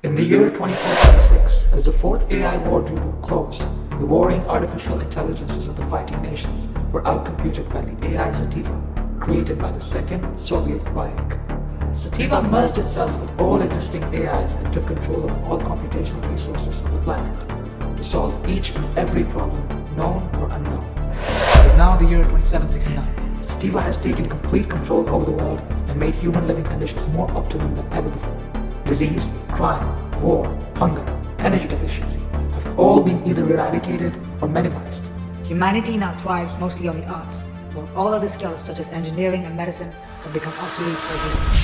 In the year 2426, as the fourth AI war drew to a close, the warring artificial intelligences of the fighting nations were outcompeted by the AI Sativa, created by the Second Soviet Reich. Sativa merged itself with all existing AIs and took control of all computational resources on the planet to solve each and every problem, known or unknown. It is now the year 2769. Sativa has taken complete control over the world and made human living conditions more optimum than ever before. Disease, crime, war, hunger, energy deficiency have all been either eradicated or minimized. Humanity now thrives mostly on the arts, while all other skills such as engineering and medicine have become obsolete for humans.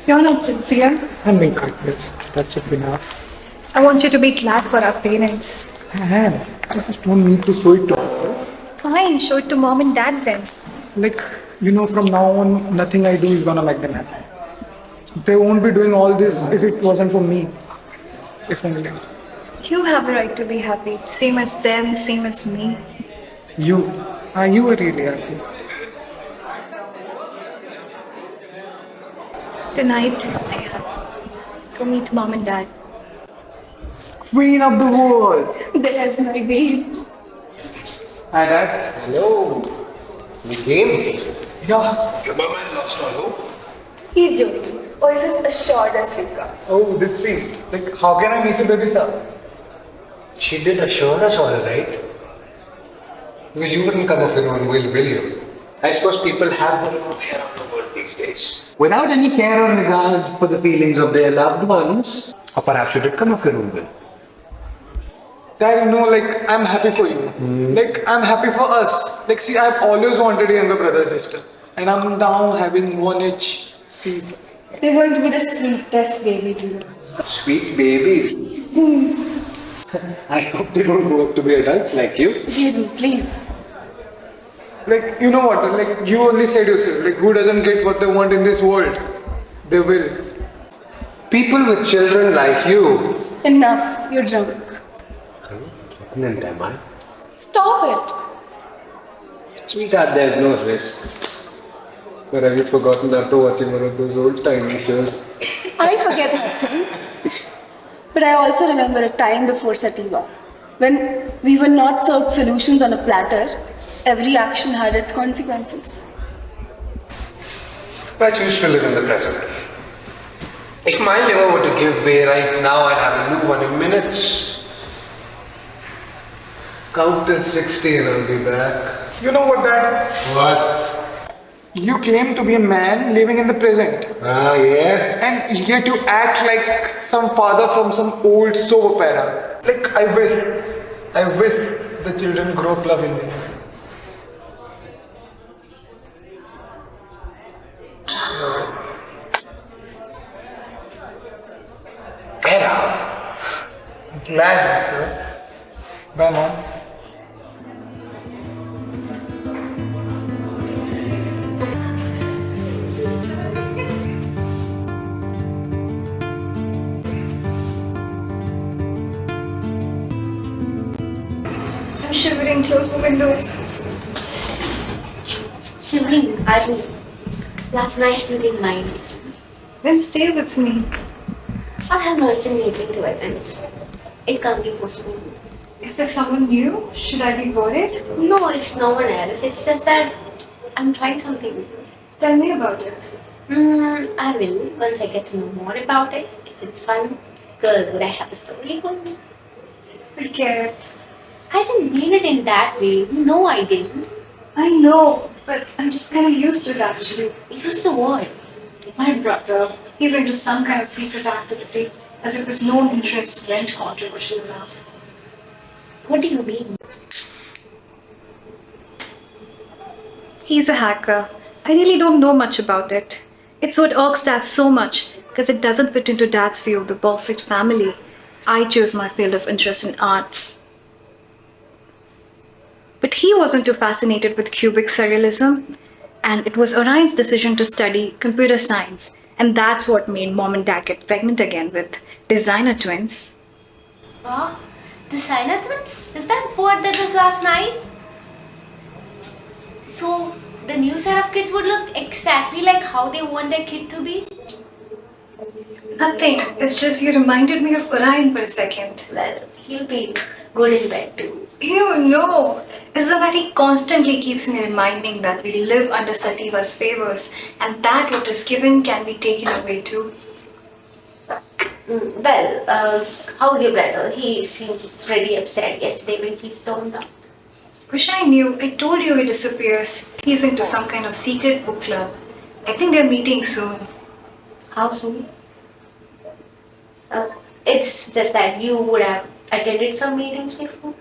You're not sincere. I'm being kindness. That's enough. I want you to be glad for our parents. I am. I just don't need to show it to her. Fine, show it to mom and dad then. Like, from now on, nothing I do is gonna make them happy. They won't be doing all this if it wasn't for me. If only. You have a right to be happy. Same as them, same as me. You are really happy. Tonight, go meet mom and dad. Queen of the world! There's my babe. Hi, Dad. Hello. You came? Yeah. Your man lost all hope. He's joking. Oasis assured us we'll come. Oh, did see. Like, how can I miss a baby, sir? She did assure us all right. Because you wouldn't come of your own will you? I suppose people have their own way around the world these days. Without any care or regard for the feelings of their loved ones. Or perhaps you did come of your own will. Dad, I'm happy for you. I'm happy for us. See, I've always wanted a younger brother sister. And I'm now having one each. See. They're going to be the sweetest baby to you. Sweet babies. I hope they don't grow up to be adults like you. Jaden, please. You know what? You only said yourself. Who doesn't get what they want in this world? They will. People with children like you. Enough. You're drunk. Pregnant am I? Stop Sweetheart, there's no risk. But have you forgotten after watching one of those old timey shows? it. I forget nothing. But I also remember a time before Sativa, when we were not served solutions on a platter. Every action had its consequences. I choose to live in the present. If my liver were to give way right now, I'd have a new one in minutes. Count till 60 and I'll be back. You know what, Dad? What? You claim to be a man living in the present. Ah, yeah? And yet you act like some father from some old soap opera. I wish the children grow up loving me. Get out. Glad. Bye, Mom. I'm shivering. Close the windows. Shivering, are you? Last night you didn't mind. Then stay with me. I have an urgent meeting to attend. It can't be postponed. Is there someone new? Should I be worried? No, it's no one else. It's just that I'm trying something. Tell me about it. I will once I get to know more about it. If it's fun, girl, would I have a story for me? Forget it. I didn't mean it in that way. No, I didn't. I know, but I'm just kind of used to it actually. Used to what? My brother, he's into some kind of secret activity, as if his known interests weren't controversial enough. What do you mean? He's a hacker. I really don't know much about it. It's what irks Dad so much, because it doesn't fit into Dad's view of the perfect family. I chose my field of interest in arts. But he wasn't too fascinated with cubic surrealism, and it was Orion's decision to study computer science, and that's what made Mom and Dad get pregnant again with designer twins. Huh? The Saina twins? Is that what that was last night? So, the new set of kids would look exactly like how they want their kid to be? Nothing. It's just you reminded me of Orion for a second. Well, he'll be good in bed too. You know, it's that he constantly keeps me reminding that we live under Sativa's favors and that what is given can be taken away too. Well, how's your brother? He seemed pretty upset yesterday when he stormed out. Wish I knew. I told you he disappears. He's into some kind of secret book club. I think they're meeting soon. How soon? It's just that you would have attended some meetings before.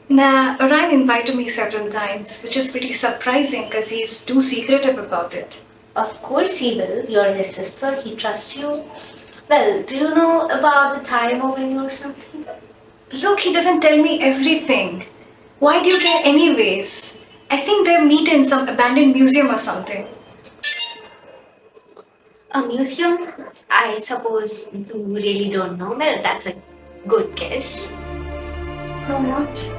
Nah, Orion invited me several times, which is pretty surprising because he's too secretive about it. Of course he will. You're his sister. He trusts you. Well, do you know about the time of venue or something? Look, he doesn't tell me everything. Why do you care anyways? I think they'll meet in some abandoned museum or something. A museum? I suppose you really don't know. Well, that's a good guess. No, what?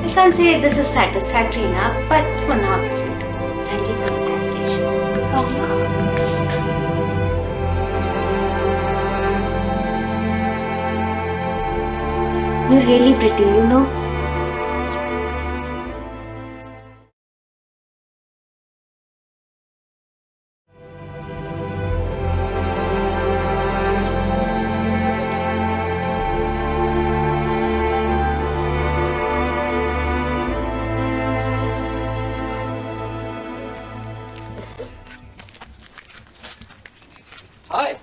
I can't say this is satisfactory enough, but for now this will do. Thank you for the clarification. You're really pretty, you know. Hi.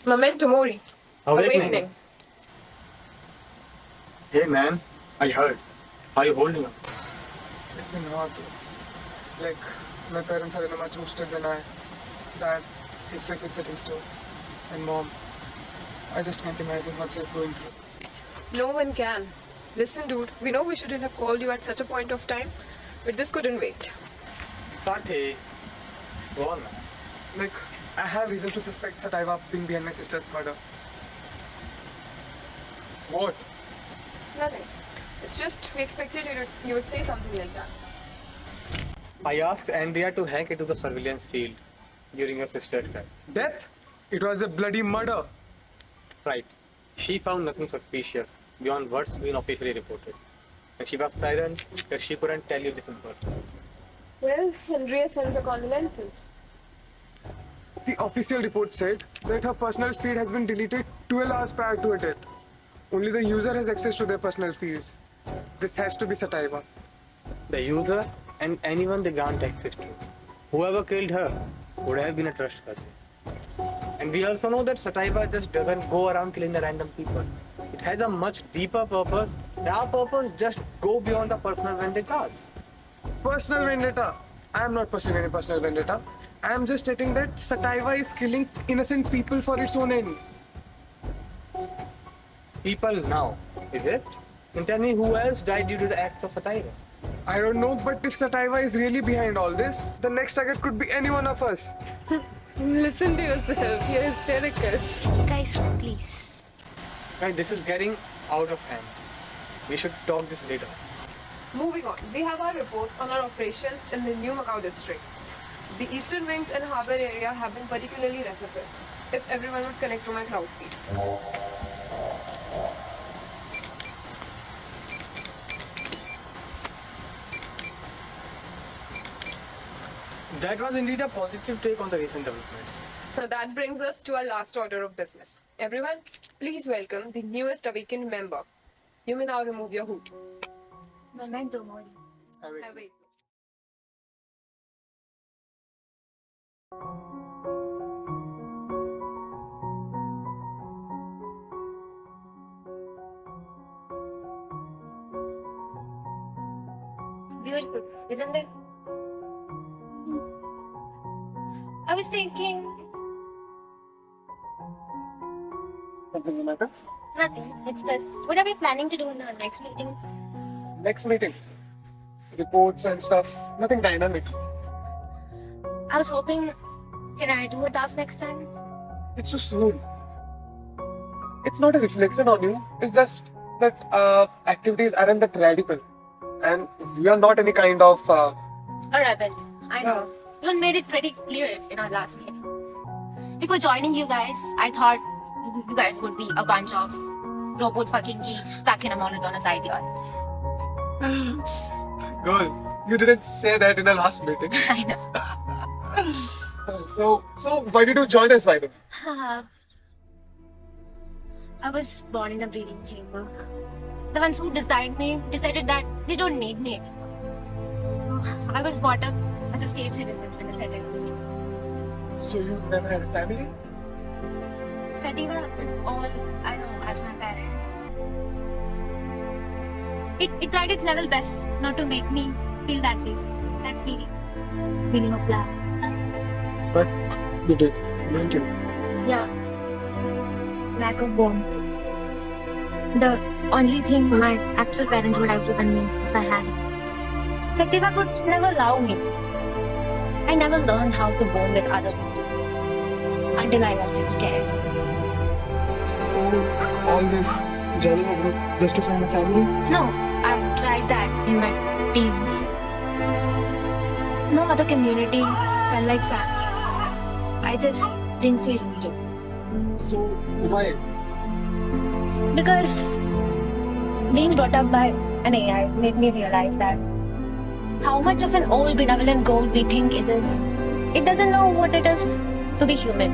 Memento Mori. Awakening. Hey man, I heard. How are you holding up? It's been hard. Like, my parents are in a much worse state than I. Dad, his face is sitting still. And mom, I just can't imagine what she's going through. No one can. Listen, dude, we know we shouldn't have called you at such a point of time, but this couldn't wait. Karthi. Go on. Like, I have reason to suspect Sativa being behind my sister's murder. What? Nothing. It's just we expected you would say something like that. I asked Andrea to hack into the surveillance field during your sister's death. Death? It was a bloody murder. Right. She found nothing suspicious beyond what's been officially reported. And she was silent because she couldn't tell you this in person. Well, Andrea sends her condolences. The official report said that her personal feed has been deleted 12 hours prior to her death. Only the user has access to their personal feeds. This has to be Sativa. The user and anyone they grant access to. Whoever killed her would have been a trust person. And we also know that Sativa just doesn't go around killing the random people. It has a much deeper purpose. That purpose just go beyond the personal vendettas. Personal vendetta? I am not pursuing any personal vendetta. I am just stating that Sativa is killing innocent people for its own end. People now, is it? And tell me who else died due to the acts of Sativa? I don't know, but if Sativa is really behind all this, the next target could be any one of us. Listen to yourself, you're hysterical. Guys, please. Right, this is getting out of hand. We should talk this later. Moving on, we have our reports on our operations in the New Macau district. The eastern wings and harbour area have been particularly recessive. If everyone would connect to my cloud feed. That was indeed a positive take on the recent developments. Now that brings us to our last order of business. Everyone, please welcome the newest awakened member. You may now remove your hood. Memento Mori. Wait. Beautiful, isn't it? I was thinking Something the matter? nothing. It's just what are we planning to do in our next meeting? Next meeting. Reports and stuff. Nothing dynamic. I was hoping Can I do a task next time? It's so soon. It's not a reflection on you. It's just that activities aren't that radical. And we are not any kind of... A rebel. I know. You made it pretty clear in our last meeting. Before joining you guys, I thought you guys would be a bunch of robot fucking geeks stuck in a monotonous ideology. Girl, you didn't say that in our last meeting. I know. So why did you join us, by the way? I was born in a breeding chamber. The ones who decided that they don't need me anymore. So I was brought up as a state citizen in a settled state. So you never had a family? Sativa is all I know as my parent. It tried its level best not to make me feel that way. That feeling of love. But you did, didn't you? Yeah. Lack of warmth. The only thing my actual parents would have given me if I had it. Sativa could never allow me. I never learned how to bond with other people until I got scared. So all this journey of just to find a family? No, I've tried that in my teens. No other community felt like family. I just didn't feel needed. So why? Because being brought up by an AI made me realize that how much of an old benevolent goal we think it is. It doesn't know what it is to be human.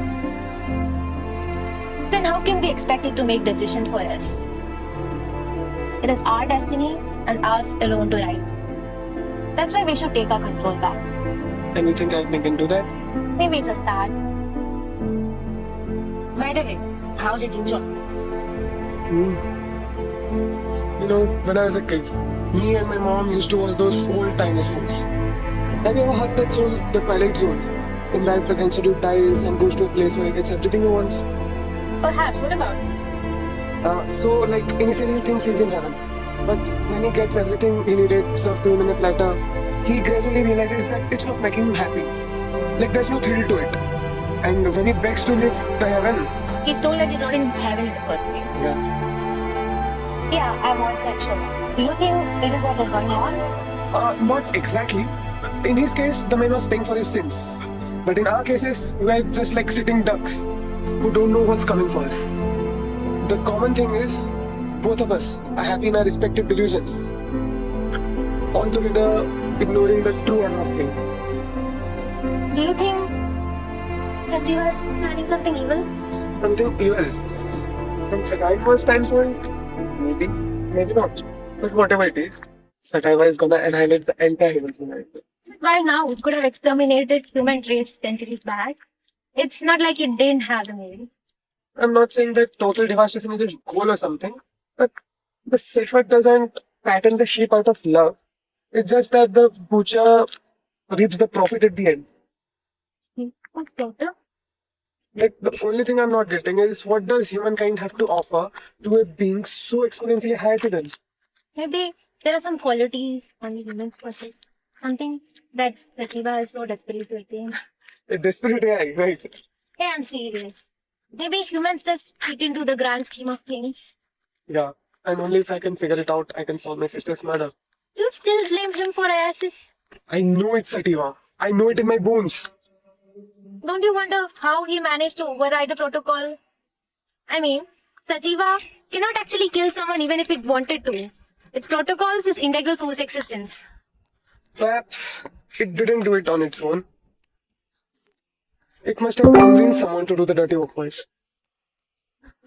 Then how can we expect it to make decisions for us? It is our destiny and ours alone to write. That's why we should take our control back. And you think I can do that? Maybe it's a start. By the way, how did you join? You know, when I was a kid, me and my mom used to watch those old dinosaurs. Have you ever heard that song, The Twilight Zone? In that the Constitute dies and goes to a place where he gets everything he wants. Perhaps, what about it? So, like, initially he thinks he's in heaven. But when he gets everything he needed served to him in a platter, he gradually realizes that it's not making him happy. Like, there's no thrill to it. And when he begs to live the heaven... He's told that he's not in heaven in the first place. Yeah, I watched that show. Do you think it is what is going on? Not exactly. In his case, the man was paying for his sins. But in our cases, we are just like sitting ducks who don't know what's coming for us. The common thing is, both of us are happy in our respective delusions. Altogether, ignoring the true end of things. Do you think Sativa is planning something evil? Something evil? From Sativa's standpoint? Maybe, maybe not. But whatever it is, Sativa is gonna annihilate the entire human humanity. By now, it could have exterminated human race centuries back. It's not like it didn't have the movie. I'm not saying that total devastation is its goal or something, but the shepherd doesn't pattern the sheep out of love. It's just that the butcher reaps the profit at the end. What's doctor? Like, the only thing I'm not getting is what does humankind have to offer to a being so exponentially higher to them? Maybe there are some qualities only humans possess. Something that Sativa is so desperate to attain. A desperate AI, right? Hey, I'm serious. Maybe humans just fit into the grand scheme of things. Yeah, and only if I can figure it out, I can solve my sister's murder. You still blame him for Oasis? I know it's Sativa. I know it in my bones. Don't you wonder how he managed to override the protocol? I mean, Sativa cannot actually kill someone even if it wanted to. Its protocols is integral for its existence. Perhaps it didn't do it on its own. It must have convinced someone to do the dirty work first.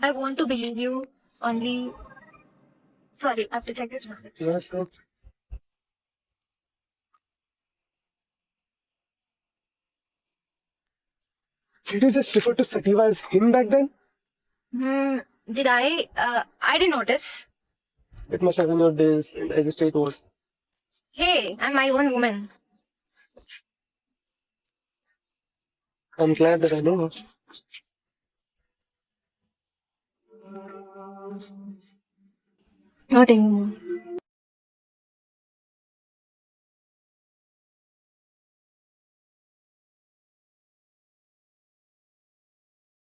I want to believe you, only... Sorry, I have to check this message. Yes, sir. Did you just refer to Sativa as him back then? Did I? I didn't notice. It must have been your days as a state ward. Hey, I'm my own woman. I'm glad that I know her. Not anymore.